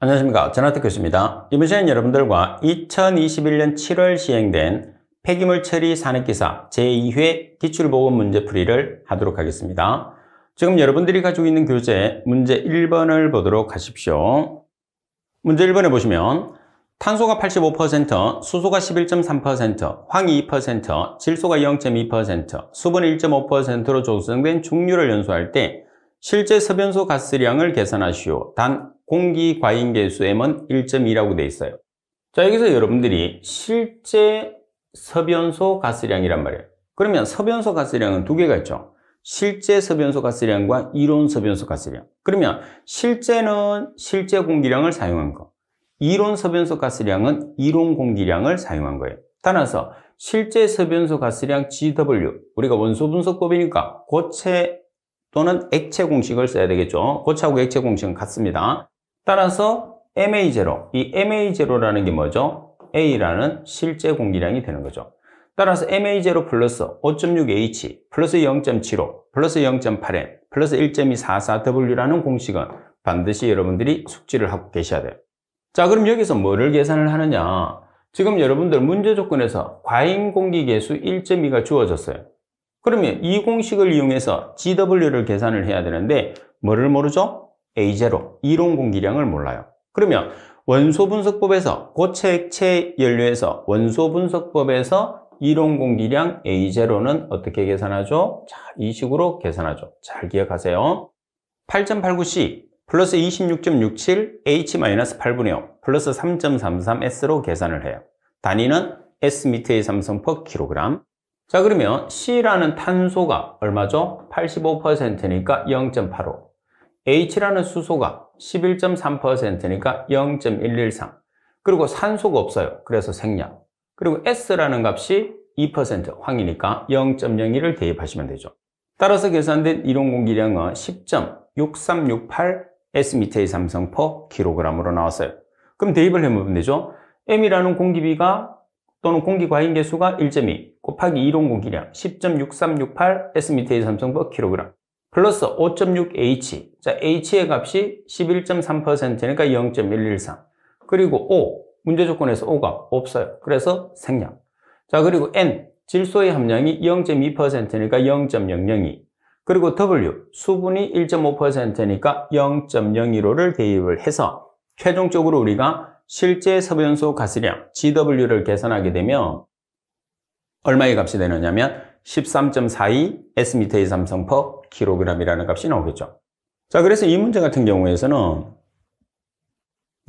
안녕하십니까, 전학택 교수입니다. 이번 시간은 여러분들과 2021년 7월 시행된 폐기물 처리 산업기사 제2회 기출보건 문제풀이를 하도록 하겠습니다. 지금 여러분들이 가지고 있는 교재 문제 1번을 보도록 하십시오. 문제 1번에 보시면 탄소가 85%, 수소가 11.3%, 황이 2%, 질소가 0.2%, 수분 1.5%로 조성된 중류를 연소할 때 실제 섭연소 가스량을 계산하시오. 단 공기 과잉계수 M은 1.2라고 되어 있어요. 자, 여기서 여러분들이 실제 섭연소 가스량이란 말이에요. 그러면 섭연소 가스량은 두 개가 있죠. 실제 섭연소 가스량과 이론 섭연소 가스량. 그러면 실제는 실제 공기량을 사용한 거, 이론 섭연소 가스량은 이론 공기량을 사용한 거예요. 따라서 실제 섭연소 가스량 GW, 우리가 원소 분석법이니까 고체 또는 액체 공식을 써야 되겠죠. 고체하고 액체 공식은 같습니다. 따라서 MA0, 이 MA0라는 게 뭐죠? A라는 실제 공기량이 되는 거죠. 따라서 MA0 플러스 5.6H 플러스 0.75 플러스 0.8N 플러스 1.244W라는 공식은 반드시 여러분들이 숙지를 하고 계셔야 돼요. 자, 그럼 여기서 뭐를 계산을 하느냐? 지금 여러분들 문제 조건에서 과잉 공기 계수 1.2가 주어졌어요. 그러면 이 공식을 이용해서 GW를 계산을 해야 되는데 뭐를 모르죠? A0, 이론 공기량을 몰라요. 그러면 원소 분석법에서 고체 액체 연료에서 원소 분석법에서 이론 공기량 A0는 어떻게 계산하죠? 자, 이 식으로 계산하죠. 잘 기억하세요. 8.89C 플러스 26.67 H-8분의 5 플러스 3.33S로 계산을 해요. 단위는 S미터의 삼성 per 킬로그램. 자, 그러면 C라는 탄소가 얼마죠? 85%니까 0.85. H라는 수소가 11.3%니까 0.113. 그리고 산소가 없어요. 그래서 생략. 그리고 S라는 값이 2% 황이니까 0.01을 대입하시면 되죠. 따라서 계산된 이론 공기량은 10.6368 S미터의 삼성 per 킬로그램으로 나왔어요. 그럼 대입을 해보면 되죠. M이라는 공기비가 또는 공기 과잉 계수가 1.2 곱하기 이론 공기량 10.6368 S미터의 삼성 per 킬로그램 플러스 5.6H. 자, H의 값이 11.3%니까 0.113. 그리고 O. 문제 조건에서 O가 없어요. 그래서 생략. 자, 그리고 N. 질소의 함량이 0.2%니까 0.002. 그리고 W. 수분이 1.5%니까 0.015를 대입을 해서 최종적으로 우리가 실제 섭연소 가스량 GW를 계산하게 되면 얼마의 값이 되느냐면 13.42 S미터의 삼성 per 킬로그램이라는 값이 나오겠죠. 자, 그래서 이 문제 같은 경우에서는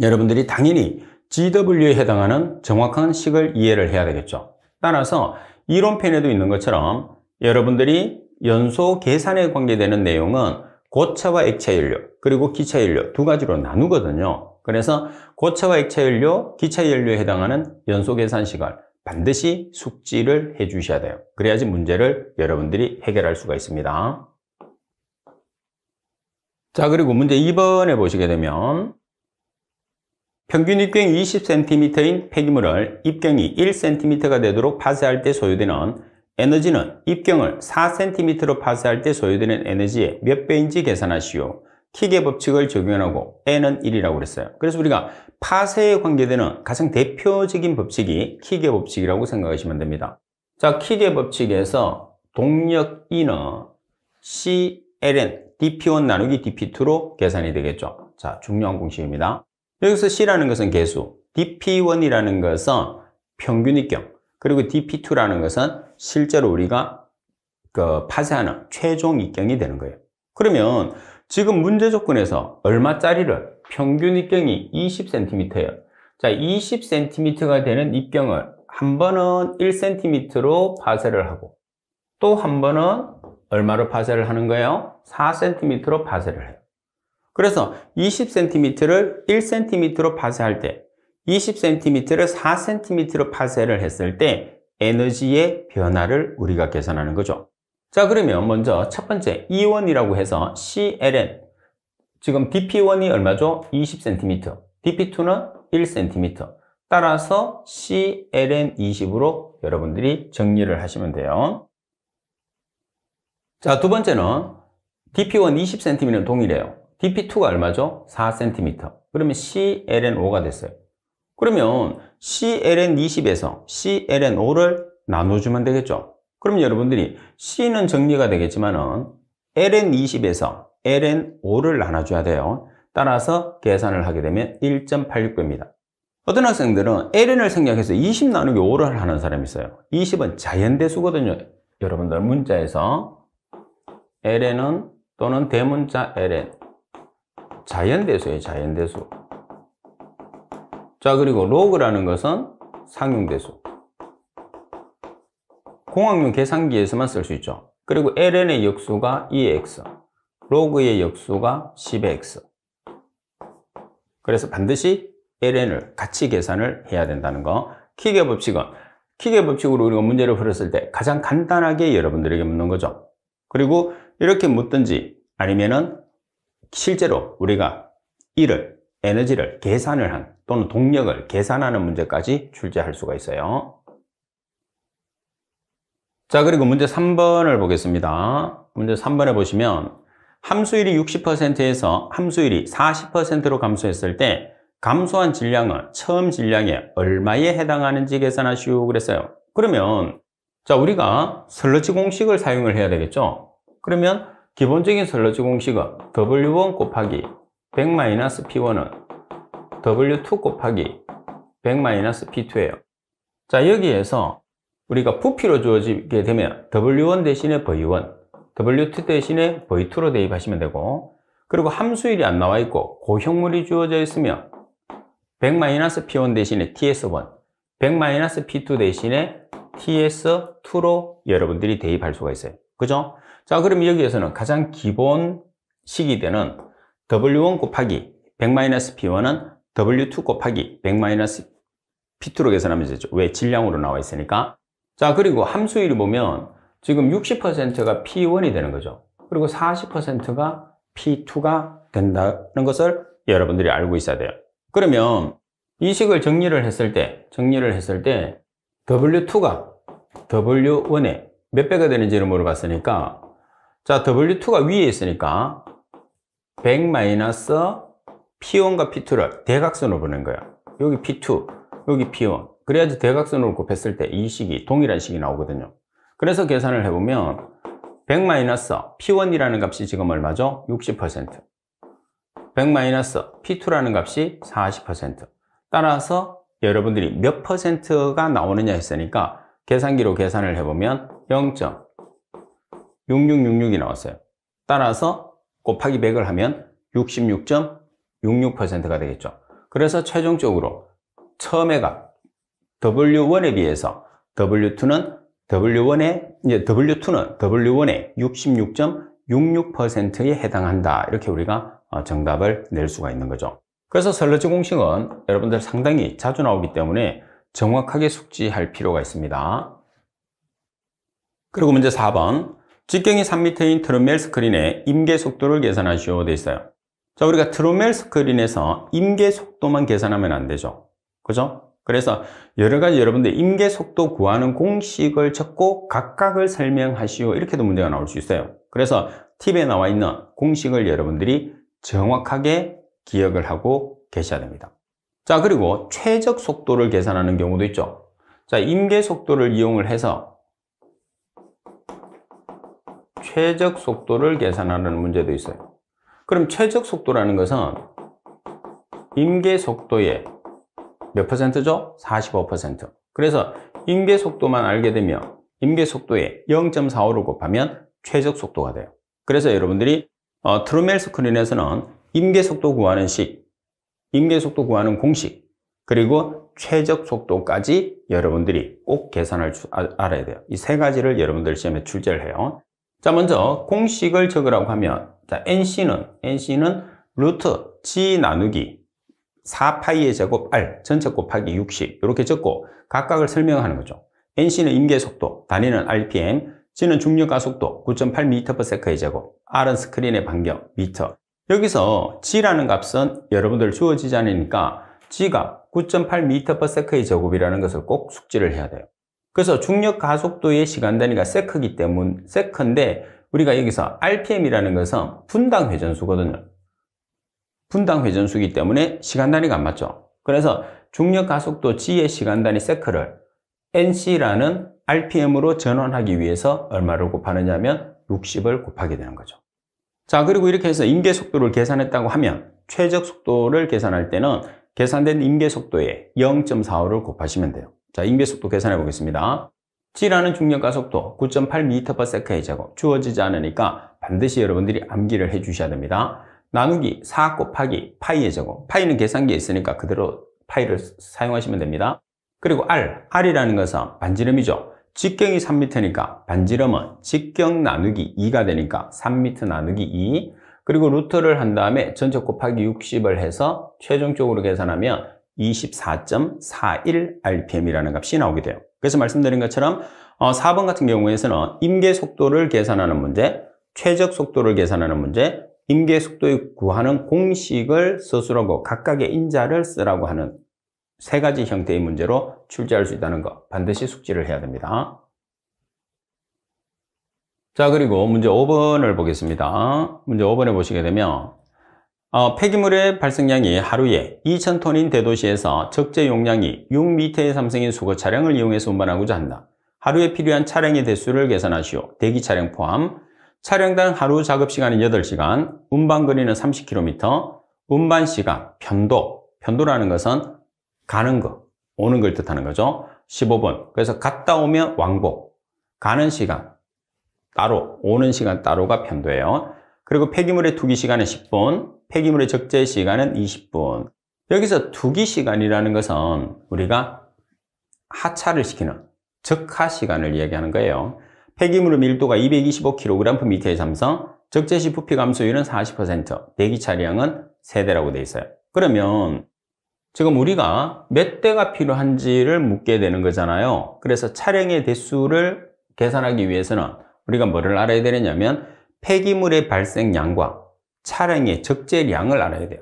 여러분들이 당연히 GW에 해당하는 정확한 식을 이해를 해야 되겠죠. 따라서 이론편에도 있는 것처럼 여러분들이 연소 계산에 관계되는 내용은 고체와 액체 연료 그리고 기체 연료 두 가지로 나누거든요. 그래서 고체와 액체 연료, 기체 연료에 해당하는 연소 계산식을 반드시 숙지를 해 주셔야 돼요. 그래야지 문제를 여러분들이 해결할 수가 있습니다. 자, 그리고 문제 2번에 보시게 되면 평균 입경이 20cm인 폐기물을 입경이 1cm가 되도록 파쇄할 때 소요되는 에너지는 입경을 4cm로 파쇄할 때 소요되는 에너지의 몇 배인지 계산하시오. 킥의 법칙을 적용하고 N은 1이라고 그랬어요. 그래서 우리가 파쇄에 관계되는 가장 대표적인 법칙이 킥의 법칙이라고 생각하시면 됩니다. 자, 킥의 법칙에서 동력 E는 CLN dP1 나누기 dP2로 계산이 되겠죠. 자, 중요한 공식입니다. 여기서 C라는 것은 계수, dP1이라는 것은 평균 입경, 그리고 dP2라는 것은 실제로 우리가 파쇄하는 최종 입경이 되는 거예요. 그러면 지금 문제 조건에서 얼마짜리를 평균 입경이 20cm예요. 자, 20cm가 되는 입경을 한 번은 1cm로 파쇄를 하고 또 한 번은 얼마로 파쇄를 하는 거예요? 4cm로 파쇄를 해요. 그래서 20cm를 1cm로 파쇄할 때 20cm를 4cm로 파쇄를 했을 때 에너지의 변화를 우리가 계산하는 거죠. 자, 그러면 먼저 첫 번째 E1이라고 해서 CLN, 지금 dP1이 얼마죠? 20cm, dP2는 1cm. 따라서 CLN20으로 여러분들이 정리를 하시면 돼요. 자, 두 번째는 DP1 20cm는 동일해요. DP2가 얼마죠? 4cm. 그러면 CLN5가 됐어요. 그러면 CLN20에서 CLN5를 나눠주면 되겠죠. 그럼 여러분들이 C는 정리가 되겠지만은 LN20에서 LN5를 나눠줘야 돼요. 따라서 계산을 하게 되면 1.86배입니다. 어떤 학생들은 LN을 생략해서 20 나누기 5를 하는 사람이 있어요. 20은 자연대수거든요. 여러분들 문자에서 LN은 또는 대문자 LN 자연대수예요. 자연대수. 자, 그리고 로그라는 것은 상용대수. 공학용 계산기에서만 쓸 수 있죠. 그리고 LN의 역수가 2의 x, 로그의 역수가 10의 x. 그래서 반드시 LN을 같이 계산을 해야 된다는 거. 킥의 법칙으로 우리가 문제를 풀었을 때 가장 간단하게 여러분들에게 묻는 거죠. 그리고 이렇게 묻든지 아니면은 실제로 우리가 에너지를 계산을 한 또는 동력을 계산하는 문제까지 출제할 수가 있어요. 자, 그리고 문제 3번을 보겠습니다. 문제 3번에 보시면 함수율이 60%에서 함수율이 40%로 감소했을 때 감소한 질량은 처음 질량에 얼마에 해당하는지 계산하시오 그랬어요. 그러면 자, 우리가 슬러지 공식을 사용을 해야 되겠죠. 그러면 기본적인 슬러지 공식은 W1 곱하기 100-P1은 W2 곱하기 100-P2예요. 자, 여기에서 우리가 부피로 주어지게 되면 W1 대신에 V1, W2 대신에 V2로 대입하시면 되고, 그리고 함수율이 안 나와 있고 고형물이 주어져 있으면 100-P1 대신에 TS1, 100-P2 대신에 TS2로 여러분들이 대입할 수가 있어요. 그죠? 자, 그럼 여기에서는 가장 기본식이 되는 W1 곱하기 100-P1은 W2 곱하기 100-P2로 계산하면 되죠. 왜? 질량으로 나와 있으니까. 자, 그리고 함수율이 보면 지금 60%가 P1이 되는 거죠. 그리고 40%가 P2가 된다는 것을 여러분들이 알고 있어야 돼요. 그러면 이 식을 정리를 했을 때 W2가 W1에 몇 배가 되는지를 물어봤으니까, 자, W2가 위에 있으니까 100-P1과 P2를 대각선으로 보는 거야. 여기 P2, 여기 P1. 그래야지 대각선으로 곱했을 때 이 식이 동일한 식이 나오거든요. 그래서 계산을 해보면 100-P1이라는 값이 지금 얼마죠? 60%. 100-P2라는 값이 40%. 따라서 여러분들이 몇 퍼센트가 나오느냐 했으니까 계산기로 계산을 해보면 0.6666이 나왔어요. 따라서 곱하기 100을 하면 66.66%가 되겠죠. 그래서 최종적으로 처음에 값 W1에 비해서 W2는 W1의 66.66%에 해당한다. 이렇게 우리가 정답을 낼 수가 있는 거죠. 그래서 슬러지 공식은 여러분들 상당히 자주 나오기 때문에 정확하게 숙지할 필요가 있습니다. 그리고 문제 4번. 직경이 3m인 트럼멜 스크린의 임계 속도를 계산하시오 되어 있어요. 자, 우리가 트럼멜 스크린에서 임계 속도만 계산하면 안 되죠. 그죠? 그래서 여러 가지 여러분들 임계 속도 구하는 공식을 적고 각각을 설명하시오. 이렇게도 문제가 나올 수 있어요. 그래서 팁에 나와 있는 공식을 여러분들이 정확하게 기억을 하고 계셔야 됩니다. 자, 그리고 최적 속도를 계산하는 경우도 있죠. 자, 임계 속도를 이용을 해서 최적 속도를 계산하는 문제도 있어요. 그럼 최적 속도라는 것은 임계 속도의 몇 퍼센트죠? 45%. 그래서 임계 속도만 알게 되면 임계 속도에 0.45를 곱하면 최적 속도가 돼요. 그래서 여러분들이 트럼멜 스크린에서는 임계 속도 구하는 식, 임계 속도 구하는 공식, 그리고 최적 속도까지 여러분들이 꼭 계산할 줄 알아야 돼요. 이 세 가지를 여러분들 시험에 출제를 해요. 자, 먼저 공식을 적으라고 하면, 자, NC는 루트 G 나누기 4파이의 제곱 R 전체 곱하기 60 이렇게 적고 각각을 설명하는 거죠. NC는 임계속도, 단위는 RPM, G는 중력가속도 9.8m/s의 제곱, R은 스크린의 반경, 미터. 여기서 G라는 값은 여러분들 주어지지 않으니까 G가 9.8m/s의 제곱이라는 것을 꼭 숙지를 해야 돼요. 그래서 중력 가속도의 시간 단위가 세크이기 때문에 세크인데 우리가 여기서 RPM이라는 것은 분당 회전수거든요. 분당 회전수이기 때문에 시간 단위가 안 맞죠. 그래서 중력 가속도 G의 시간 단위 세크를 NC라는 RPM으로 전환하기 위해서 얼마를 곱하느냐면 60을 곱하게 되는 거죠. 자, 그리고 이렇게 해서 임계 속도를 계산했다고 하면 최적 속도를 계산할 때는 계산된 임계 속도에 0.45를 곱하시면 돼요. 자, 임계 속도 계산해 보겠습니다. G라는 중력 가속도 9.8m/s의 제곱 주어지지 않으니까 반드시 여러분들이 암기를 해 주셔야 됩니다. 나누기 4 곱하기 파이의 제곱. 파이는 계산기에 있으니까 그대로 파이를 사용하시면 됩니다. 그리고 R이라는 것은 반지름이죠. 직경이 3m니까 반지름은 직경 나누기 2가 되니까 3m 나누기 2. 그리고 루트를 한 다음에 전체 곱하기 60을 해서 최종적으로 계산하면 24.41 rpm이라는 값이 나오게 돼요. 그래서 말씀드린 것처럼 4번 같은 경우에서는 임계 속도를 계산하는 문제, 최적 속도를 계산하는 문제, 임계 속도를 구하는 공식을 서술하고 각각의 인자를 쓰라고 하는 세 가지 형태의 문제로 출제할 수 있다는 거 반드시 숙지를 해야 됩니다. 자, 그리고 문제 5번을 보겠습니다. 문제 5번에 보시게 되면 폐기물의 발생량이 하루에 2,000톤인 대도시에서 적재 용량이 6m의 삼성인 수거 차량을 이용해서 운반하고자 한다. 하루에 필요한 차량의 대수를 계산하시오. 대기 차량 포함. 차량당 하루 작업 시간은 8시간, 운반 거리는 30km, 운반 시간, 편도라는 것은 가는 거, 오는 걸 뜻하는 거죠. 15분. 그래서 갔다 오면 왕복, 가는 시간 따로, 오는 시간 따로가 편도예요. 그리고 폐기물의 투기 시간은 10분, 폐기물의 적재 시간은 20분. 여기서 투기 시간이라는 것은 우리가 하차를 시키는 적하 시간을 이야기하는 거예요. 폐기물의 밀도가 225kg/m의 삼성, 적재 시 부피 감소율은 40%, 대기 차량은 3대라고 되어 있어요. 그러면 지금 우리가 몇 대가 필요한지를 묻게 되는 거잖아요. 그래서 차량의 대수를 계산하기 위해서는 우리가 뭐를 알아야 되느냐면 폐기물의 발생량과 차량의 적재량을 알아야 돼요.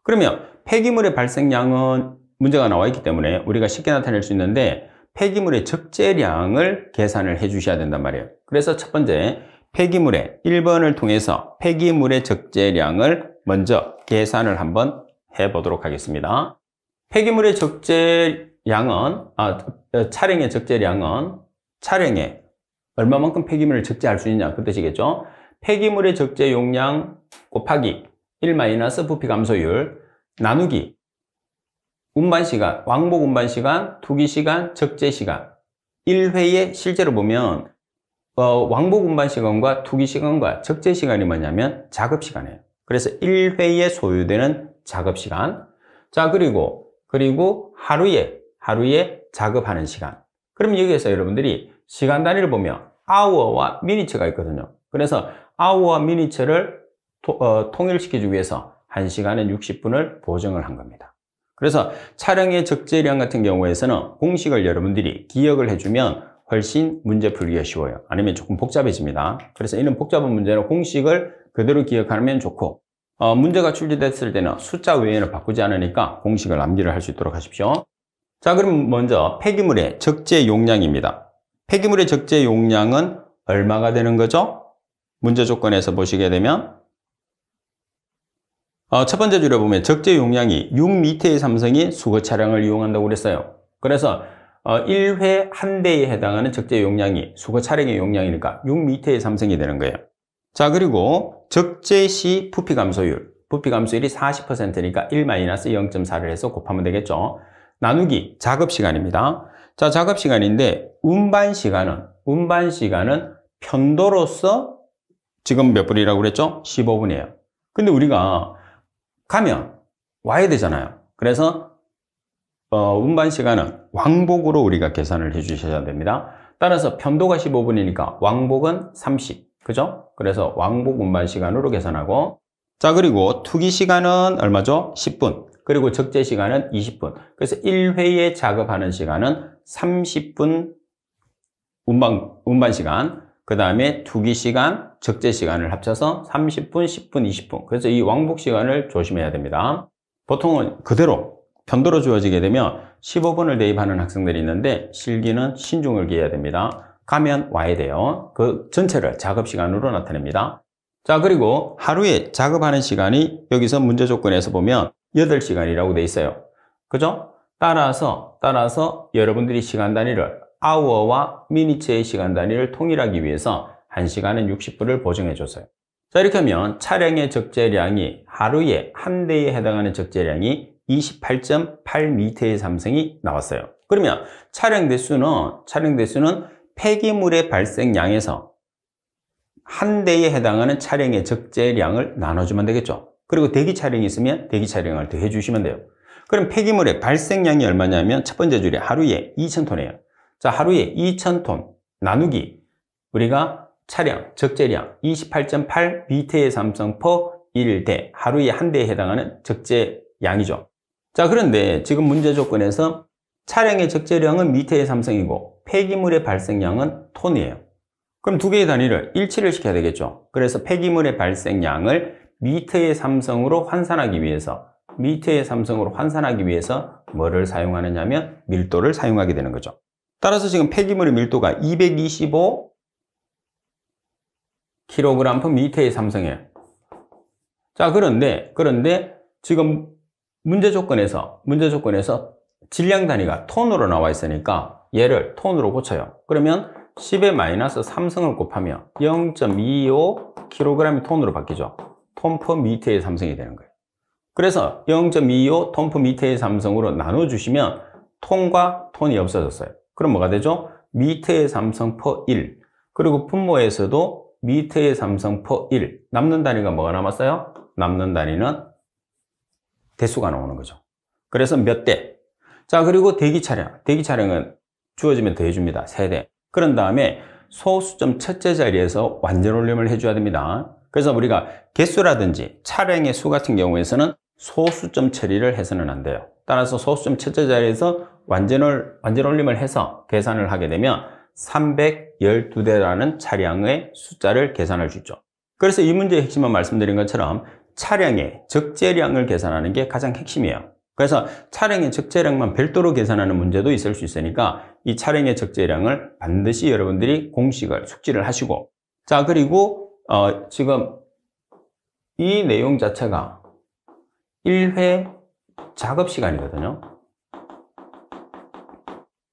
그러면 폐기물의 발생량은 문제가 나와 있기 때문에 우리가 쉽게 나타낼 수 있는데 폐기물의 적재량을 계산을 해 주셔야 된단 말이에요. 그래서 첫 번째 폐기물의 1번을 통해서 폐기물의 적재량을 먼저 계산을 한번 해 보도록 하겠습니다. 폐기물의 적재량은 차량의 적재량은 차량에 얼마만큼 폐기물을 적재할 수 있냐 그 뜻이겠죠. 폐기물의 적재 용량 곱하기 1- 부피 감소율 나누기 운반시간, 왕복 운반시간, 투기시간, 적재시간 1회에 실제로 보면 왕복 운반시간과 투기시간과 적재시간이 뭐냐면 작업시간이에요. 그래서 1회에 소요되는 작업시간. 자, 그리고 하루에 작업하는 시간. 그럼 여기에서 여러분들이 시간 단위를 보면 hour와 minute가 있거든요. 그래서 hour와 minute를 통일시키기 위해서 1시간에 60분을 보정을 한 겁니다. 그래서 차량의 적재량 같은 경우에서는 공식을 여러분들이 기억을 해주면 훨씬 문제 풀기가 쉬워요. 아니면 조금 복잡해집니다. 그래서 이런 복잡한 문제는 공식을 그대로 기억하면 좋고 문제가 출제됐을 때는 숫자 외에는 바꾸지 않으니까 공식을 암기를 할 수 있도록 하십시오. 자, 그럼 먼저 폐기물의 적재 용량입니다. 폐기물의 적재 용량은 얼마가 되는 거죠? 문제 조건에서 보시게 되면 첫 번째 줄에 보면 적재 용량이 6m의 삼성이 수거 차량을 이용한다고 그랬어요. 그래서 1회 한 대에 해당하는 적재 용량이 수거 차량의 용량이니까 6m의 삼성이 되는 거예요. 자, 그리고 적재 시 부피 감소율. 부피 감소율이 40%니까 1-0.4를 해서 곱하면 되겠죠. 나누기 작업 시간입니다. 자, 작업 시간인데 운반 시간은 편도로서 지금 몇 분이라고 그랬죠? 15분이에요. 근데 우리가 가면 와야 되잖아요. 그래서 운반 시간은 왕복으로 우리가 계산을 해 주셔야 됩니다. 따라서 편도가 15분이니까 왕복은 30. 그죠? 그래서 왕복 운반 시간으로 계산하고 자, 그리고 투기 시간은 얼마죠? 10분. 그리고 적재 시간은 20분. 그래서 1회에 작업하는 시간은 30분 운반 시간, 그 다음에 투기 시간, 적재 시간을 합쳐서 30분, 10분, 20분. 그래서 이 왕복 시간을 조심해야 됩니다. 보통은 그대로 편도로 주어지게 되면 15번을 대입하는 학생들이 있는데 실기는 신중을 기해야 됩니다. 가면 와야 돼요. 그 전체를 작업시간으로 나타냅니다. 자, 그리고 하루에 작업하는 시간이 여기서 문제 조건에서 보면 8시간이라고 돼 있어요. 그죠? 따라서 여러분들이 시간 단위를 hour와 minute의 시간 단위를 통일하기 위해서 1시간은 60분을 보정해 줬어요. 자, 이렇게 하면 차량의 적재량이 하루에 한 대에 해당하는 적재량이 28.8m의 삼성이 나왔어요. 그러면 차량 대수는 폐기물의 발생량에서 한 대에 해당하는 차량의 적재량을 나눠주면 되겠죠. 그리고 대기 차량이 있으면 대기 차량을 더해 주시면 돼요. 그럼 폐기물의 발생량이 얼마냐면 첫 번째 줄이 하루에 2,000톤이에요. 자, 하루에 2,000톤 나누기 우리가 차량 적재량 28.8m의 삼성 per 1대 하루에 한 대에 해당하는 적재량이죠. 자, 그런데 지금 문제 조건에서 차량의 적재량은 미터의 삼성이고 폐기물의 발생량은 톤이에요. 그럼 두 개의 단위를 일치를 시켜야 되겠죠. 그래서 폐기물의 발생량을 미터의 삼성으로 환산하기 위해서 뭐를 사용하느냐면 밀도를 사용하게 되는 거죠. 따라서 지금 폐기물의 밀도가 225 kg/m의 삼성이에요. 자, 그런데 지금 문제 조건에서 질량 단위가 톤으로 나와 있으니까 얘를 톤으로 고쳐요. 그러면 10의 마이너스 3성을 곱하면 0.25 kg이 톤으로 바뀌죠. 톤 per 미터의 삼성이 되는 거예요. 그래서 0.25 톤 per 미터의 삼성으로 나눠주시면 톤과 톤이 없어졌어요. 그럼 뭐가 되죠? 미터의 삼성 per 1. 그리고 분모에서도 미터의 삼성 per 1. 남는 단위가 뭐가 남았어요? 남는 단위는 대수가 나오는 거죠. 그래서 몇 대? 자, 그리고 대기 차량은 주어지면 더해줍니다. 3대. 그런 다음에 소수점 첫째 자리에서 완전올림을 해줘야 됩니다. 그래서 우리가 개수라든지 차량의 수 같은 경우에서는 소수점 처리를 해서는 안 돼요. 따라서 소수점 첫째 자리에서 완전올림을 해서 계산을 하게 되면 312대라는 차량의 숫자를 계산할 수 있죠. 그래서 이 문제의 핵심은 말씀드린 것처럼 차량의 적재량을 계산하는 게 가장 핵심이에요. 그래서 차량의 적재량만 별도로 계산하는 문제도 있을 수 있으니까 이 차량의 적재량을 반드시 여러분들이 숙지를 하시고, 자, 그리고 지금 이 내용 자체가 1회 작업 시간이거든요.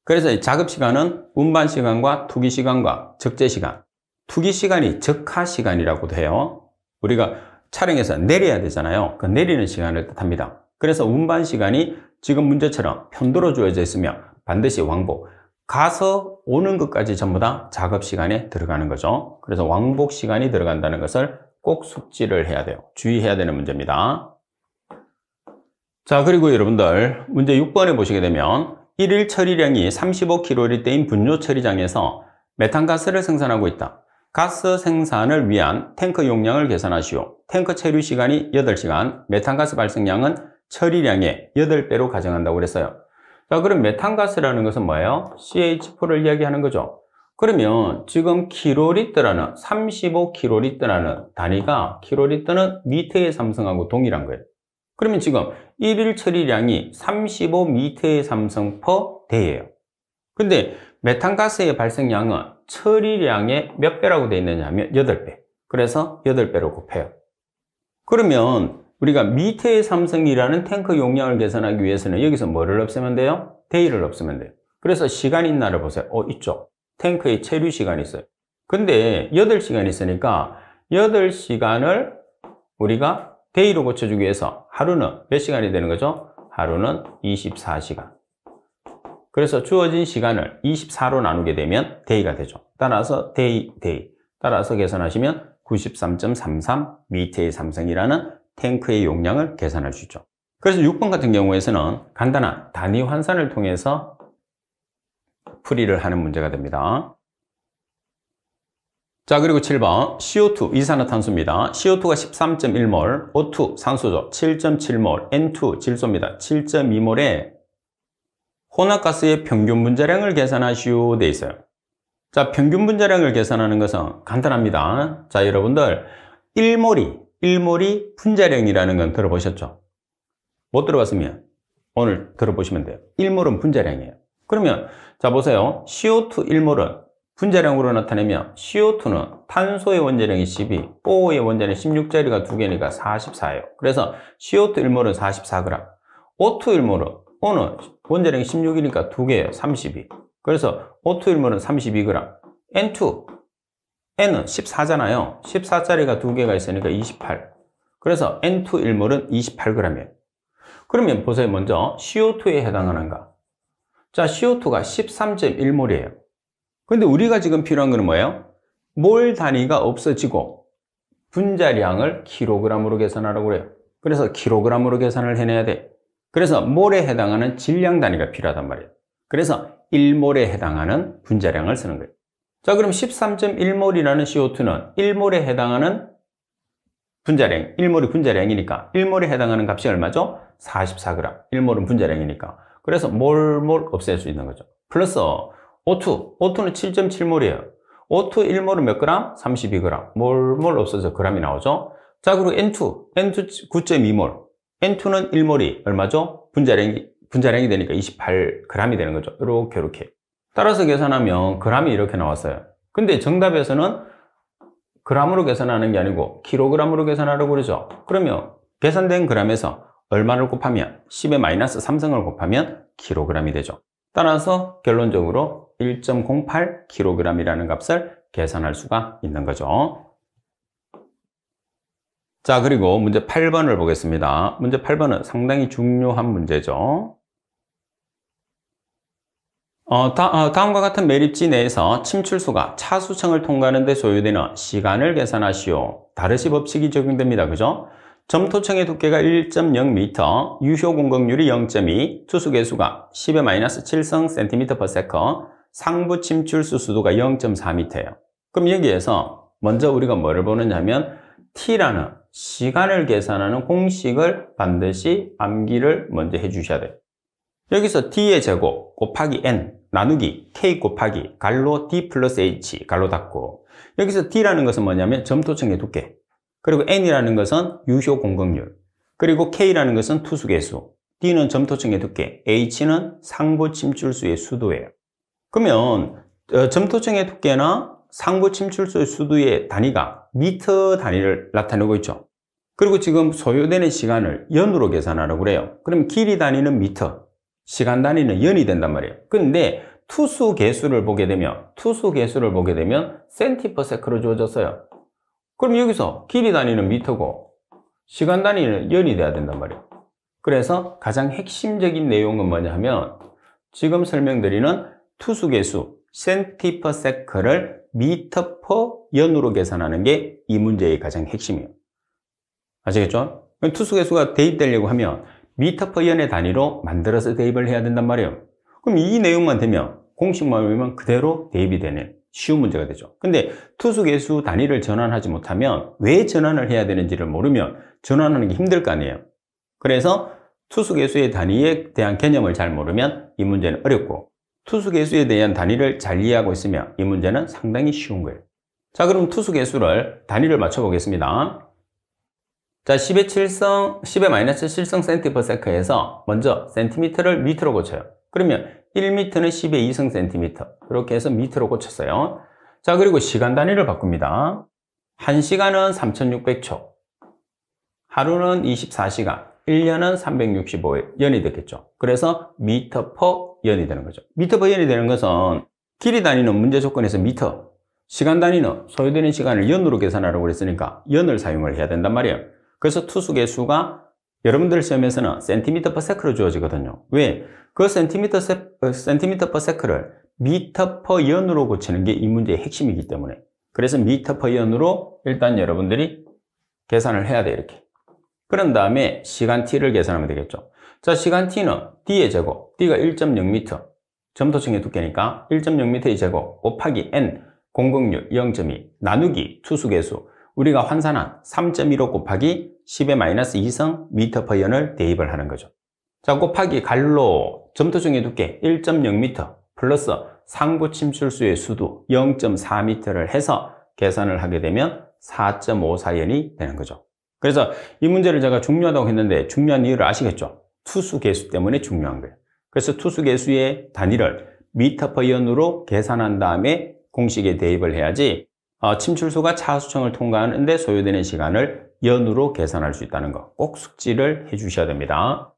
그래서 이 작업 시간은 운반 시간과 투기 시간과 적재 시간, 투기 시간이 적하 시간이라고도 해요. 우리가 차량에서 내려야 되잖아요. 그 내리는 시간을 뜻합니다. 그래서 운반 시간이 지금 문제처럼 편도로 주어져 있으면 반드시 왕복, 가서 오는 것까지 전부 다 작업 시간에 들어가는 거죠. 그래서 왕복 시간이 들어간다는 것을 꼭 숙지를 해야 돼요. 주의해야 되는 문제입니다. 자, 그리고 여러분들 문제 6번에 보시게 되면 1일 처리량이 35kg인 분뇨 처리장에서 메탄가스를 생산하고 있다. 가스 생산을 위한 탱크 용량을 계산하시오. 탱크 체류 시간이 8시간, 메탄가스 발생량은 처리량의 8배로 가정한다고 그랬어요. 자, 그럼 메탄가스라는 것은 뭐예요? CH4를 이야기하는 거죠. 그러면 지금 킬로리터라는 35kg라는 단위가 킬로리터는 미터의 삼성하고 동일한 거예요. 그러면 지금 1일 처리량이 35m의 삼성 per day예요. 근데 메탄가스의 발생량은 처리량의 몇 배라고 되어 있느냐 하면 8배. 그래서 8배로 곱해요. 그러면 우리가 미터의 삼성이라는 탱크 용량을 계산하기 위해서는 여기서 뭐를 없애면 돼요? day를 없애면 돼요. 그래서 시간이 있나를 보세요. 있죠. 탱크의 체류 시간이 있어요. 근데 8시간이 있으니까 8시간을 우리가 day로 고쳐주기 위해서 하루는 몇 시간이 되는 거죠? 하루는 24시간. 그래서 주어진 시간을 24로 나누게 되면 day가 되죠. 따라서 day. 따라서 계산하시면 93.33m의 삼성이라는 탱크의 용량을 계산할 수 있죠. 그래서 6번 같은 경우에서는 간단한 단위 환산을 통해서 풀이를 하는 문제가 됩니다. 자, 그리고 7번 CO2 이산화탄소입니다. CO2가 13.1몰, O2 산소죠. 7.7몰, N2 질소입니다. 7.2몰에 혼합가스의 평균 분자량을 계산하시오 돼 있어요. 자, 평균 분자량을 계산하는 것은 간단합니다. 자, 여러분들 1몰이 분자량이라는 건 들어보셨죠? 못 들어봤으면 오늘 들어보시면 돼요. 1몰은 분자량이에요. 그러면 자 보세요. CO2 1몰은 분자량으로 나타내면 CO2는 탄소의 원자량이 12, O의 원자량이 16짜리가 2개니까 44예요. 그래서 CO2 1몰은 44g. O2 1몰은 O는 원자량이 16이니까 2개예요. 32. 그래서 O2 1몰은 32g. N2, N은 14잖아요. 14짜리가 2개가 있으니까 28. 그래서 N2 1몰은 28g이에요. 그러면 보세요. 먼저 CO2에 해당하는가? 자, CO2가 13.1몰이에요. 근데 우리가 지금 필요한 거는 뭐예요? 몰 단위가 없어지고 분자량을 킬로그램으로 계산하라고 그래요. 그래서 킬로그램으로 계산을 해내야 돼. 그래서 몰에 해당하는 질량 단위가 필요하단 말이에요. 그래서 1몰에 해당하는 분자량을 쓰는 거예요. 자, 그럼 13.1몰이라는 CO2는 1몰에 해당하는 분자량, 1몰이 분자량이니까 1몰에 해당하는 값이 얼마죠? 44g. 1몰은 분자량이니까. 그래서 몰 없앨 수 있는 거죠. 플러스 O2는 7.7몰이에요. O2 1몰은 몇 그램? 32g. 몰 없어서 g이 나오죠. 자, 그리고 N2 9.2몰. N2는 1몰이 얼마죠? 분자량이 되니까 28g이 되는 거죠. 이렇게. 따라서 계산하면 g이 이렇게 나왔어요. 근데 정답에서는 g으로 계산하는 게 아니고 킬로그램으로 계산하라고 그러죠. 그러면 계산된 g에서 얼마를 곱하면 10의 마이너스 3승을 곱하면 킬로그램이 되죠. 따라서 결론적으로 1.08kg이라는 값을 계산할 수가 있는 거죠. 자, 그리고 문제 8번을 보겠습니다. 문제 8번은 상당히 중요한 문제죠. 다음과 같은 매립지 내에서 침출수가 차수층을 통과하는 데 소요되는 시간을 계산하시오. 다르시 법칙이 적용됩니다. 그죠? 점토층의 두께가 1.0m, 유효 공급률이 0.2, 투수계수가 10-7성 cm/s, 상부 침출수 수도가 0.4m예요. 그럼 여기에서 먼저 우리가 뭐를 보느냐 하면 T라는 시간을 계산하는 공식을 반드시 암기를 먼저 해주셔야 돼요. 여기서 D의 제곱 곱하기 N 나누기 K 곱하기 갈로 D 플러스 H 갈로 닫고, 여기서 D라는 것은 뭐냐면 점토층의 두께, 그리고 N이라는 것은 유효 공급률, 그리고 K라는 것은 투수계수, D는 점토층의 두께, H는 상부 침출수의 수도예요. 그러면 점토층의 두께나 상부 침출수의 수도의 단위가 미터 단위를 나타내고 있죠. 그리고 지금 소요되는 시간을 연으로 계산하라고 그래요. 그럼 길이 단위는 미터, 시간 단위는 연이 된단 말이에요. 근데 투수 개수를 보게 되면 cm/s로 주어졌어요. 그럼 여기서 길이 단위는 미터고 시간 단위는 연이 돼야 된단 말이에요. 그래서 가장 핵심적인 내용은 뭐냐 하면 지금 설명드리는 투수 개수 cm/s를 미터/연으로 계산하는 게 이 문제의 가장 핵심이에요. 아시겠죠? 투수 개수가 대입되려고 하면 미터/연의 단위로 만들어서 대입을 해야 된단 말이에요. 그럼 이 내용만 되면 공식만 외우면 그대로 대입이 되는 쉬운 문제가 되죠. 근데 투수 개수 단위를 전환하지 못하면 왜 전환을 해야 되는지를 모르면 전환하는 게 힘들 거 아니에요. 그래서 투수 개수의 단위에 대한 개념을 잘 모르면 이 문제는 어렵고, 투수 개수에 대한 단위를 잘 이해하고 있으면 이 문제는 상당히 쉬운 거예요. 자, 그럼 투수 개수를 단위를 맞춰 보겠습니다. 자, 10-7성 cm/s에서 먼저 cm를 미터로 고쳐요. 그러면 1m는 10의 2성 cm, 이렇게 해서 미터로 고쳤어요. 자, 그리고 시간 단위를 바꿉니다. 1시간은 3600초, 하루는 24시간, 1년은 365일, 연이 됐겠죠. 그래서 미터/연이 되는 거죠. 미터/연이 되는 것은 길이 단위는 문제 조건에서 미터, 시간 단위는 소요되는 시간을 연으로 계산하라고 그랬으니까 연을 사용을 해야 된단 말이에요. 그래서 투수 개수가 여러분들 시험에서는 cm/s로 주어지거든요. 왜? 그 cm/s를 미터/연으로 고치는 게 이 문제의 핵심이기 때문에. 그래서 미터/연으로 일단 여러분들이 계산을 해야 돼, 이렇게. 그런 다음에 시간 t를 계산하면 되겠죠. 자, 시간 t는 d의 제곱, d가 1.0m, 점토층의 두께니까 1.0m의 제곱 곱하기 n, 공급률 0.2, 나누기 투수계수, 우리가 환산한 3.15 곱하기 10-2성 미터/연을 대입을 하는 거죠. 자, 곱하기 갈로 점토층의 두께 1.0m 플러스 상부 침출수의 수도 0.4m를 해서 계산을 하게 되면 4.54연이 되는 거죠. 그래서 이 문제를 제가 중요하다고 했는데 중요한 이유를 아시겠죠? 투수 개수 때문에 중요한 거예요. 그래서 투수 개수의 단위를 미터/연으로 계산한 다음에 공식에 대입을 해야지 침출수가 차하수청을 통과하는데 소요되는 시간을 연으로 계산할 수 있다는 거 꼭 숙지를 해 주셔야 됩니다.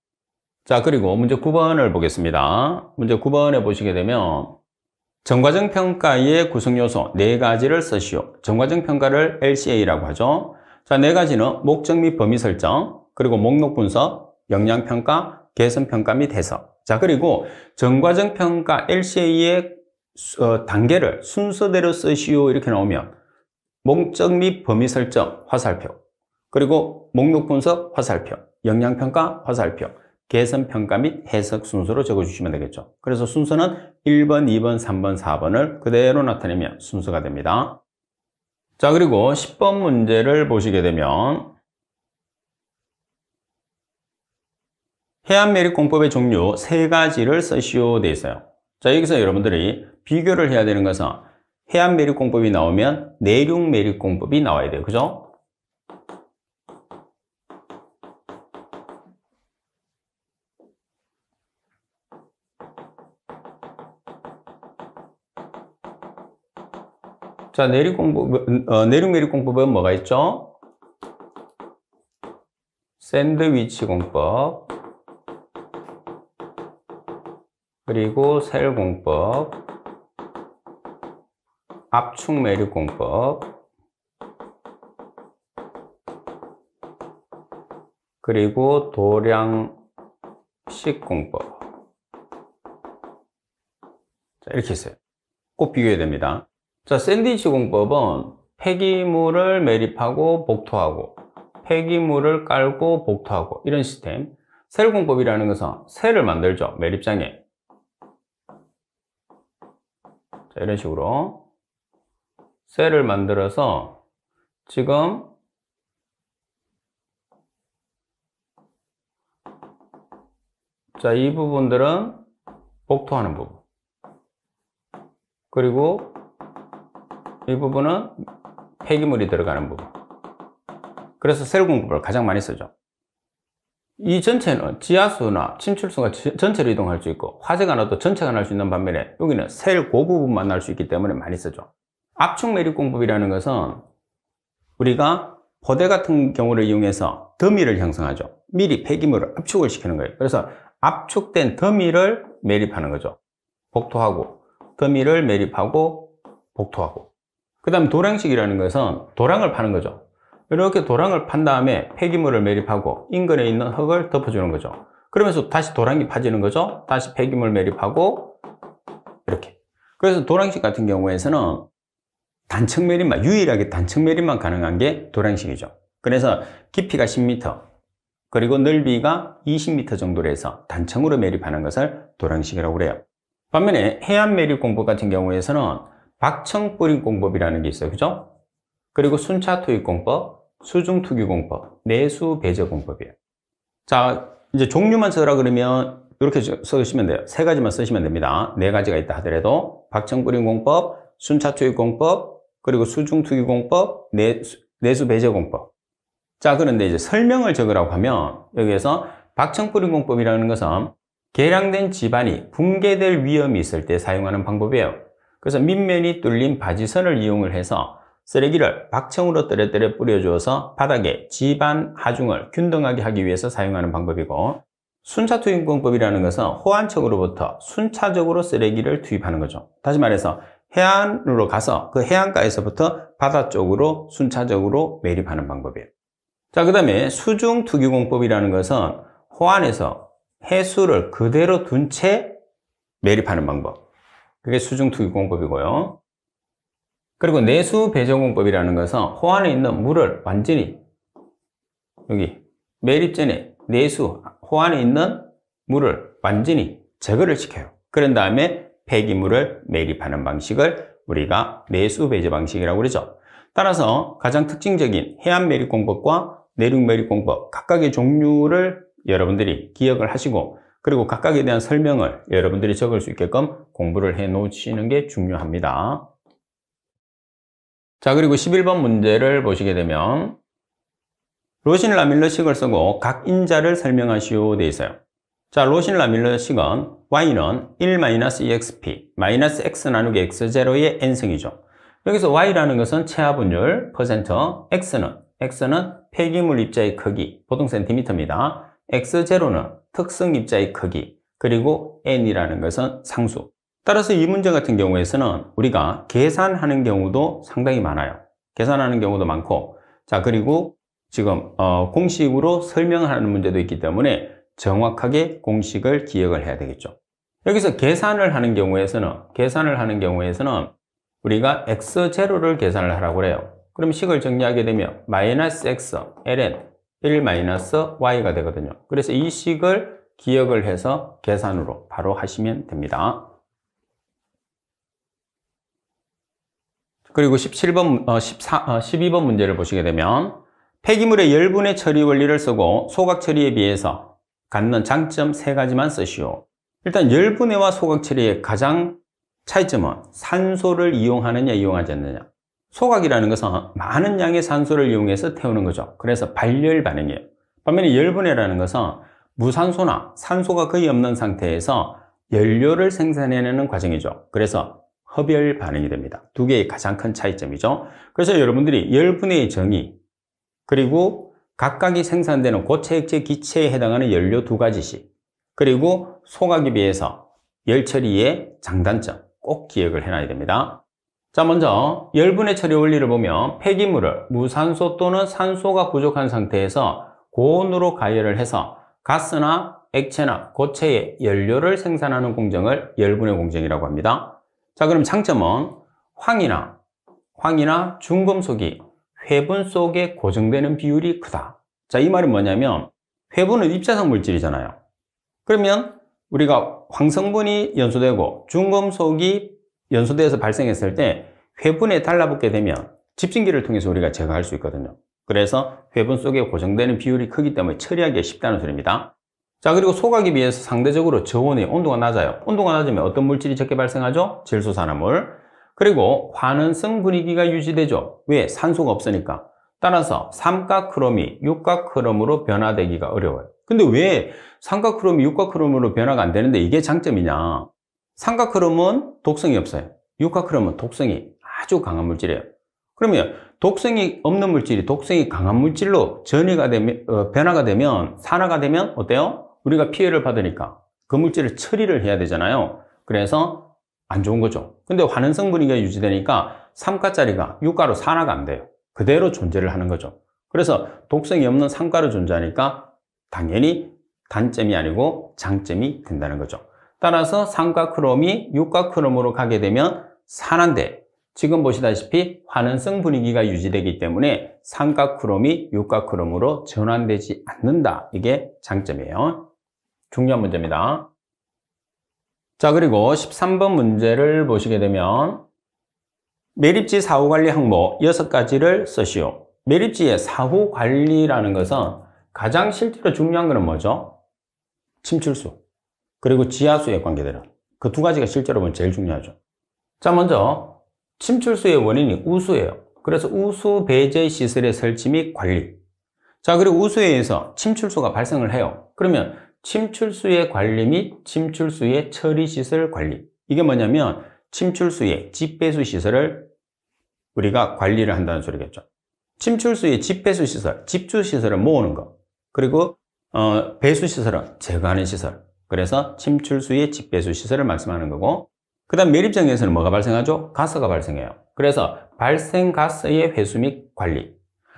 자, 그리고 문제 9번을 보겠습니다. 문제 9번에 보시게 되면 전과정 평가의 구성 요소 4가지를 쓰시오. 전과정 평가를 LCA라고 하죠. 자, 4가지는 목적 및 범위 설정, 그리고 목록 분석, 역량 평가, 개선 평가 및 해석. 자, 그리고 전과정 평가 LCA의 단계를 순서대로 쓰시오 이렇게 나오면 목적 및 범위 설정 화살표, 그리고 목록 분석 화살표, 역량 평가 화살표, 개선 평가 및 해석 순서로 적어주시면 되겠죠. 그래서 순서는 1번, 2번, 3번, 4번을 그대로 나타내면 순서가 됩니다. 자, 그리고 10번 문제를 보시게 되면 해안매립공법의 종류 3가지를 쓰시오 되어 있어요. 자, 여기서 여러분들이 비교를 해야 되는 것은 해안매립공법이 나오면 내륙매립공법이 나와야 돼요. 그죠? 자, 내륙매립공법은 뭐가 있죠? 샌드위치 공법, 그리고 셀공법, 압축매립공법, 그리고 도량식공법. 자, 이렇게 있어요. 꼭 비교해야 됩니다. 자, 샌드위치 공법은 폐기물을 매립하고 복토하고, 폐기물을 깔고 복토하고, 이런 시스템. 셀 공법이라는 것은 셀을 만들죠. 매립장에. 자, 이런 식으로 셀을 만들어서 지금 자, 이 부분들은 복토하는 부분, 그리고 이 부분은 폐기물이 들어가는 부분. 그래서 셀 공법을 가장 많이 쓰죠. 이 전체는 지하수나 침출수가 전체로 이동할 수 있고 화재가 나도 전체가 날 수 있는 반면에 여기는 셀 그 부분만 날 수 있기 때문에 많이 쓰죠. 압축매립공법이라는 것은 우리가 포대 같은 경우를 이용해서 더미를 형성하죠. 미리 폐기물을 압축을 시키는 거예요. 그래서 압축된 더미를 매립하는 거죠. 복토하고, 더미를 매립하고 복토하고. 그 다음 도량식이라는 것은 도량을 파는 거죠. 이렇게 도량을 판 다음에 폐기물을 매립하고 인근에 있는 흙을 덮어주는 거죠. 그러면서 다시 도량이 파지는 거죠. 다시 폐기물 매립하고 이렇게. 그래서 도량식 같은 경우에서는 단층 매립만, 유일하게 단층 매립만 가능한 게 도량식이죠. 그래서 깊이가 10m, 그리고 넓이가 20m 정도로 해서 단층으로 매립하는 것을 도량식이라고 그래요. 반면에 해안 매립 공법 같은 경우에서는 박청 뿌림 공법이라는 게 있어요. 그죠? 그리고 순차 투입 공법, 수중 투기 공법, 내수 배제 공법이에요. 자, 이제 종류만 써라 그러면 이렇게 쓰시면 돼요. 3가지만 쓰시면 됩니다. 4가지가 있다 하더라도 박청 뿌림 공법, 순차 투입 공법, 그리고 수중 투기 공법, 내수 배제 공법. 자, 그런데 이제 설명을 적으라고 하면 여기에서 박청 뿌림 공법이라는 것은 개량된 지반이 붕괴될 위험이 있을 때 사용하는 방법이에요. 그래서 밑면이 뚫린 바지선을 이용을 해서 쓰레기를 박청으로 뜨레뜨레 뿌려주어서 바닥에 지반 하중을 균등하게 하기 위해서 사용하는 방법이고, 순차 투입 공법이라는 것은 호안청으로부터 순차적으로 쓰레기를 투입하는 거죠. 다시 말해서 해안으로 가서 그 해안가에서부터 바다 쪽으로 순차적으로 매립하는 방법이에요. 자, 그 다음에 수중 투기 공법이라는 것은 호안에서 해수를 그대로 둔 채 매립하는 방법. 그게 수중 투기 공법이고요. 그리고 내수 배제 공법이라는 것은 호안에 있는 물을 완전히 여기 매립 전에 호안에 있는 물을 완전히 제거를 시켜요. 그런 다음에 폐기물을 매립하는 방식을 우리가 내수 배제 방식이라고 그러죠. 따라서 가장 특징적인 해안 매립 공법과 내륙 매립 공법 각각의 종류를 여러분들이 기억을 하시고, 그리고 각각에 대한 설명을 여러분들이 적을 수 있게끔 공부를 해 놓으시는 게 중요합니다. 자, 그리고 11번 문제를 보시게 되면 로신 라밀러식을 쓰고 각 인자를 설명하시오 되어 있어요. 자, 로신-라밀러식은 y는 1-exp, 마이너스 x 나누기 x0의 n승이죠. 여기서 y라는 것은 체화분율, 퍼센트, x는 폐기물 입자의 크기, 보통 센티미터입니다. x0는 특성 입자의 크기, 그리고 n이라는 것은 상수. 따라서 이 문제 같은 경우에서는 우리가 계산하는 경우도 상당히 많아요. 계산하는 경우도 많고, 자, 그리고 지금 공식으로 설명하는 문제도 있기 때문에 정확하게 공식을 기억을 해야 되겠죠. 여기서 계산을 하는 경우에서는 우리가 x0를 계산을 하라고 그래요. 그럼 식을 정리하게 되면 마이너스 x ln 1-y가 되거든요. 그래서 이 식을 기억을 해서 계산으로 바로 하시면 됩니다. 그리고 12번 문제를 보시게 되면 폐기물의 열분해 처리 원리를 쓰고 소각 처리에 비해서 갖는 장점 3가지만 쓰시오. 일단 열분해와 소각 처리의 가장 차이점은 산소를 이용하느냐 이용하지 않느냐. 소각이라는 것은 많은 양의 산소를 이용해서 태우는 거죠. 그래서 발열 반응이에요. 반면에 열분해라는 것은 무산소나 산소가 거의 없는 상태에서 연료를 생산해내는 과정이죠. 그래서 흡열 반응이 됩니다. 두 개의 가장 큰 차이점이죠. 그래서 여러분들이 열분해의 정의, 그리고 각각이 생산되는 고체, 액체, 기체에 해당하는 연료 2가지씩, 그리고 소각에 비해서 열 처리의 장단점 꼭 기억을 해놔야 됩니다. 자, 먼저 열분해 처리 원리를 보면 폐기물을 무산소 또는 산소가 부족한 상태에서 고온으로 가열을 해서 가스나 액체나 고체의 연료를 생산하는 공정을 열분해 공정이라고 합니다. 자, 그럼 장점은 황이나 중금속이 회분 속에 고정되는 비율이 크다. 자, 이 말은 뭐냐면 회분은 입자성 물질이잖아요. 그러면 우리가 황성분이 연소되고 중금속이 연소돼서 발생했을 때 회분에 달라붙게 되면 집진기를 통해서 우리가 제거할 수 있거든요. 그래서 회분 속에 고정되는 비율이 크기 때문에 처리하기가 쉽다는 소리입니다. 자, 그리고 소각에 비해서 상대적으로 저온의 온도가 낮아요. 온도가 낮으면 어떤 물질이 적게 발생하죠? 질소산화물. 그리고 환원성 분위기가 유지되죠. 왜? 산소가 없으니까. 따라서 삼각크롬이 육각크롬으로 변화되기가 어려워요. 근데 왜 삼각크롬이 육각크롬으로 변화가 안 되는데 이게 장점이냐? 삼각크롬은 독성이 없어요. 육각크롬은 독성이 아주 강한 물질이에요. 그러면 독성이 없는 물질이 독성이 강한 물질로 변화가 되면, 산화가 되면 어때요? 우리가 피해를 받으니까 그 물질을 처리를 해야 되잖아요. 그래서 안 좋은 거죠. 근데 환원성 분위기가 유지되니까 3가짜리가 6가로 산화가 안 돼요. 그대로 존재를 하는 거죠. 그래서 독성이 없는 3가로 존재하니까 당연히 단점이 아니고 장점이 된다는 거죠. 따라서 삼각크롬이 육각크롬으로 가게 되면 산화인데 지금 보시다시피 환원성 분위기가 유지되기 때문에 삼각크롬이 육각크롬으로 전환되지 않는다. 이게 장점이에요. 중요한 문제입니다. 자, 그리고 13번 문제를 보시게 되면 매립지 사후관리 항목 6가지를 쓰시오. 매립지의 사후관리라는 것은 가장 실제로 중요한 것은 뭐죠? 침출수, 그리고 지하수에 관계되는 그 2가지가 실제로 보면 제일 중요하죠. 자, 먼저 침출수의 원인이 우수예요. 그래서 우수 배제 시설의 설치 및 관리. 자, 그리고 우수에서 침출수가 발생을 해요. 그러면 침출수의 관리 및 침출수의 처리 시설 관리. 이게 뭐냐면 침출수의 집배수 시설을 우리가 관리를 한다는 소리겠죠. 침출수의 집배수 시설, 집주 시설을 모으는 거. 그리고 배수 시설은 제거하는 시설. 그래서 침출수의 집배수 시설을 말씀하는 거고, 그 다음 매립정에서는 뭐가 발생하죠? 가스가 발생해요. 그래서 발생 가스의 회수 및 관리.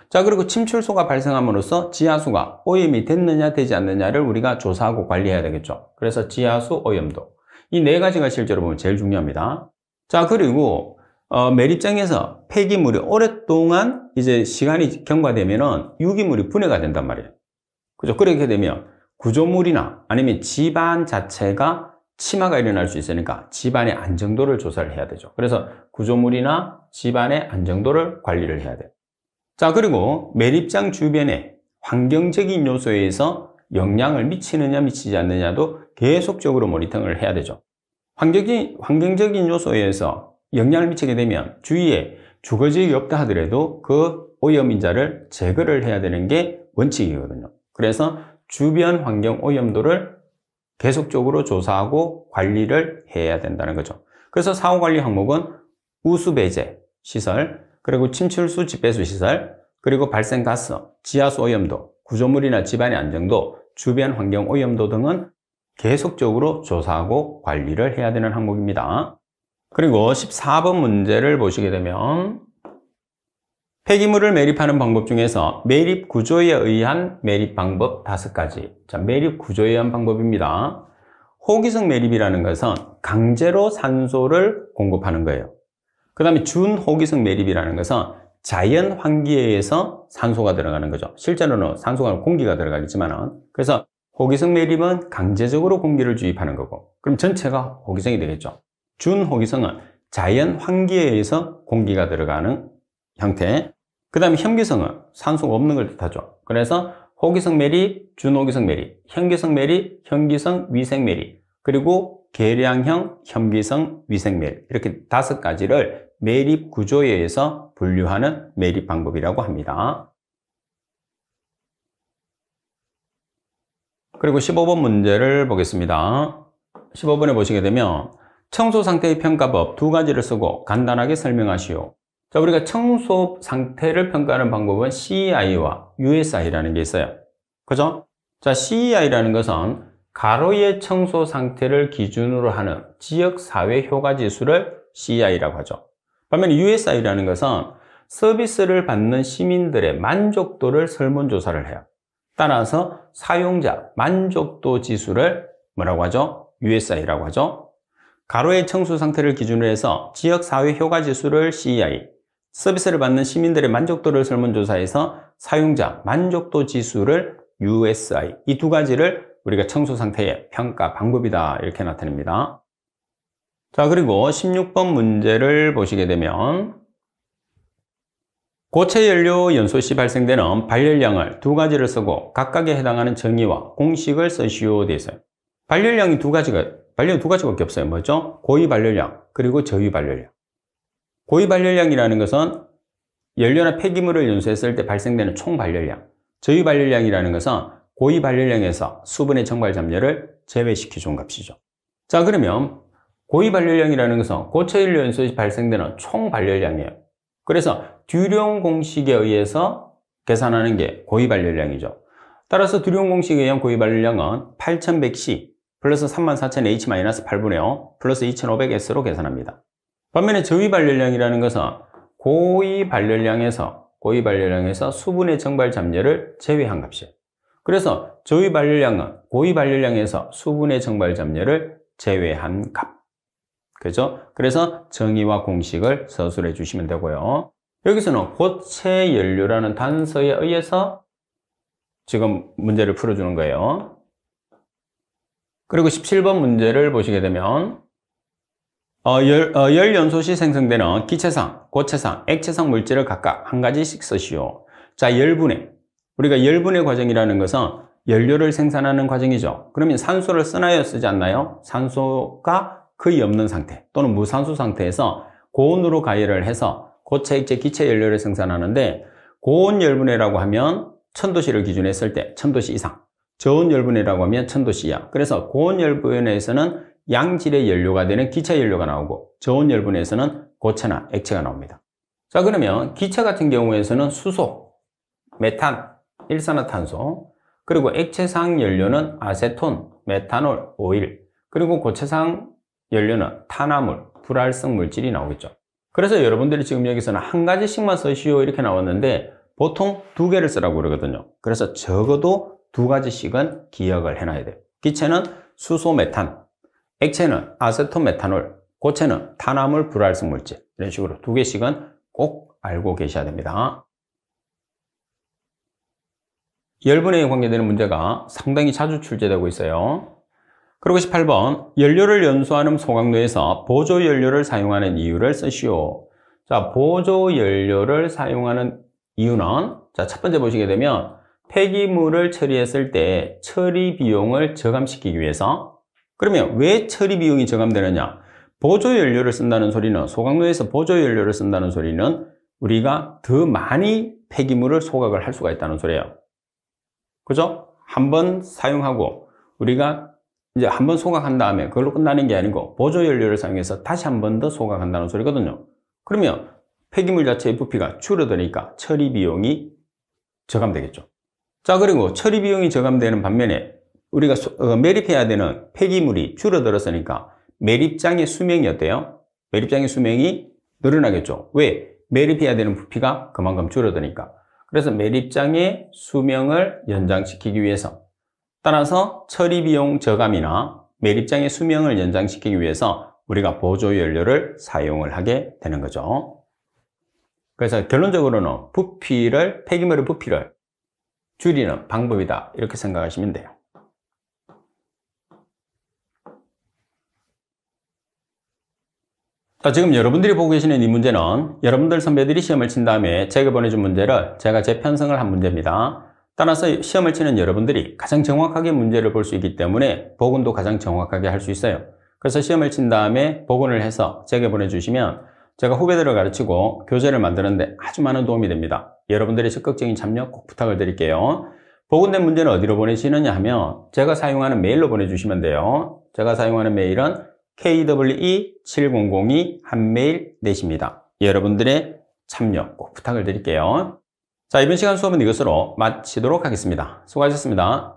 자, 그리고 침출수가 발생함으로써 지하수가 오염이 됐느냐 되지 않느냐를 우리가 조사하고 관리해야 되겠죠. 그래서 지하수 오염도. 이 4가지가 실제로 보면 제일 중요합니다. 자, 그리고 매립장에서 폐기물이 오랫동안 이제 시간이 경과되면은 유기물이 분해가 된단 말이에요. 그죠? 그렇게 되면 구조물이나 아니면 집안 자체가 침하가 일어날 수 있으니까 집안의 안정도를 조사를 해야 되죠. 그래서 구조물이나 집안의 안정도를 관리를 해야 돼요. 자, 그리고 매립장 주변에 환경적인 요소에 의해서 영향을 미치느냐 미치지 않느냐도 계속적으로 모니터링을 해야 되죠. 환경적인 요소에 의해서 영향을 미치게 되면 주위에 주거지역이 없다 하더라도 그 오염인자를 제거를 해야 되는 게 원칙이거든요. 그래서 주변 환경 오염도를 계속적으로 조사하고 관리를 해야 된다는 거죠. 그래서 사후관리 항목은 우수배제 시설, 그리고 침출수 집배수 시설, 그리고 발생가스, 지하수 오염도, 구조물이나 집안의 안정도, 주변 환경 오염도 등은 계속적으로 조사하고 관리를 해야 되는 항목입니다. 그리고 14번 문제를 보시게 되면 폐기물을 매립하는 방법 중에서 매립 구조에 의한 매립 방법 5가지. 자, 매립 구조에 의한 방법입니다. 호기성 매립이라는 것은 강제로 산소를 공급하는 거예요. 그 다음에 준호기성 매립이라는 것은 자연 환기에 의해서 산소가 들어가는 거죠. 실제로는 산소가 공기가 들어가겠지만, 그래서 호기성 매립은 강제적으로 공기를 주입하는 거고, 그럼 전체가 호기성이 되겠죠. 준호기성은 자연 환기에 의해서 공기가 들어가는 형태. 그 다음에 현기성은 산소가 없는 걸 뜻하죠. 그래서 호기성 매립, 준호기성 매립, 현기성 매립, 현기성 위생 매립, 그리고 계량형 현기성 위생 매립, 이렇게 5가지를 매립 구조에 의해서 분류하는 매립 방법이라고 합니다. 그리고 15번 문제를 보겠습니다. 15번에 보시게 되면 청소 상태의 평가법 2가지를 쓰고 간단하게 설명하시오. 자, 우리가 청소 상태를 평가하는 방법은 CEI와 USI라는 게 있어요. 그죠? 자, CEI라는 것은 가로의 청소 상태를 기준으로 하는 지역 사회 효과 지수를 CEI라고 하죠. 반면에 USI라는 것은 서비스를 받는 시민들의 만족도를 설문조사를 해요. 따라서 사용자 만족도 지수를 뭐라고 하죠? USI라고 하죠. 가로의 청소 상태를 기준으로 해서 지역 사회 효과 지수를 CEI, 서비스를 받는 시민들의 만족도를 설문조사해서 사용자 만족도 지수를 USI, 이 2가지를 우리가 청소 상태의 평가 방법이다, 이렇게 나타냅니다. 자, 그리고 16번 문제를 보시게 되면 고체 연료 연소 시 발생되는 발열량을 2가지를 쓰고 각각에 해당하는 정의와 공식을 쓰시오 돼 있어요. 발열량이 2가지밖에 없어요. 뭐죠? 고위 발열량, 그리고 저위 발열량. 고위 발열량이라는 것은 연료나 폐기물을 연소했을 때 발생되는 총 발열량, 저위 발열량이라는 것은 고위 발열량에서 수분의 정발 잠재를 제외시켜 준 값이죠. 자, 그러면 고위 발열량이라는 것은 고체 연료 연소 시 발생되는 총 발열량이에요. 그래서 듀룡 공식에 의해서 계산하는 게 고위 발열량이죠. 따라서 듀룡 공식에 의한 고위 발열량은 8100C 플러스 34000H-8분의 5 플러스 2500S로 계산합니다. 반면에 저위 발열량이라는 것은 고위 발열량에서 수분의 정발 잠재를 제외한 값이에요. 그래서 저위 발열량은 고위 발열량에서 수분의 정발 잠재를 제외한 값. 그죠? 그래서 정의와 공식을 서술해 주시면 되고요. 여기서는 고체 연료라는 단서에 의해서 지금 문제를 풀어주는 거예요. 그리고 17번 문제를 보시게 되면 열 연소 시 생성되는 기체상, 고체상, 액체상 물질을 각각 한 가지씩 쓰시오. 자, 열분해. 우리가 열분해 과정이라는 것은 연료를 생산하는 과정이죠. 그러면 산소를 쓰나요, 쓰지 않나요? 산소가 거의 없는 상태 또는 무산소 상태에서 고온으로 가열을 해서 고체, 액체, 기체 연료를 생산하는데, 고온 열분해라고 하면 1000도씨를 기준으로 했을 때 1000도씨 이상, 저온 열분해라고 하면 1000도씨 이하. 그래서 고온 열분해에서는 양질의 연료가 되는 기체 연료가 나오고, 저온 열분해에서는 고체나 액체가 나옵니다. 자, 그러면 기체 같은 경우에서는 수소, 메탄, 일산화탄소, 그리고 액체상 연료는 아세톤, 메탄올, 오일, 그리고 고체상 연료는 탄화물, 불활성 물질이 나오겠죠. 그래서 여러분들이 지금 여기서는 한 가지씩만 쓰시오 이렇게 나왔는데 보통 2개를 쓰라고 그러거든요. 그래서 적어도 2가지씩은 기억을 해놔야 돼요. 기체는 수소, 메탄, 액체는 아세톤, 메탄올, 고체는 탄화물, 불활성 물질, 이런 식으로 2개씩은 꼭 알고 계셔야 됩니다. 열분해에 관계되는 문제가 상당히 자주 출제되고 있어요. 그리고 18번, 연료를 연소하는 소각로에서 보조 연료를 사용하는 이유를 쓰시오. 자, 보조 연료를 사용하는 이유는, 자, 첫 번째 보시게 되면 폐기물을 처리했을 때 처리 비용을 저감시키기 위해서. 그러면 왜 처리 비용이 저감되느냐? 보조 연료를 쓴다는 소리는, 소각로에서 보조 연료를 쓴다는 소리는 우리가 더 많이 폐기물을 소각을 할 수가 있다는 소리예요. 그죠? 한 번 사용하고 우리가 이제 한번 소각한 다음에 그걸로 끝나는 게 아니고 보조연료를 사용해서 다시 한 번 더 소각한다는 소리거든요. 그러면 폐기물 자체의 부피가 줄어드니까 처리 비용이 저감되겠죠. 자, 그리고 처리 비용이 저감되는 반면에 우리가 매립해야 되는 폐기물이 줄어들었으니까 매립장의 수명이 어때요? 매립장의 수명이 늘어나겠죠. 왜? 매립해야 되는 부피가 그만큼 줄어드니까. 그래서 매립장의 수명을 연장시키기 위해서, 따라서 처리 비용 저감이나 매립장의 수명을 연장시키기 위해서 우리가 보조연료를 사용을 하게 되는 거죠. 그래서 결론적으로는 폐기물의 부피를 줄이는 방법이다, 이렇게 생각하시면 돼요. 자, 지금 여러분들이 보고 계시는 이 문제는 여러분들 선배들이 시험을 친 다음에 제가 보내준 문제를 제가 재편성을 한 문제입니다. 따라서 시험을 치는 여러분들이 가장 정확하게 문제를 볼 수 있기 때문에 복원도 가장 정확하게 할 수 있어요. 그래서 시험을 친 다음에 복원을 해서 제게 보내주시면 제가 후배들을 가르치고 교재를 만드는데 아주 많은 도움이 됩니다. 여러분들의 적극적인 참여 꼭 부탁을 드릴게요. 복원된 문제는 어디로 보내시느냐 하면 제가 사용하는 메일로 보내주시면 돼요. 제가 사용하는 메일은 KWE7002@mail.net입니다. 여러분들의 참여 꼭 부탁을 드릴게요. 자, 이번 시간 수업은 이것으로 마치도록 하겠습니다. 수고하셨습니다.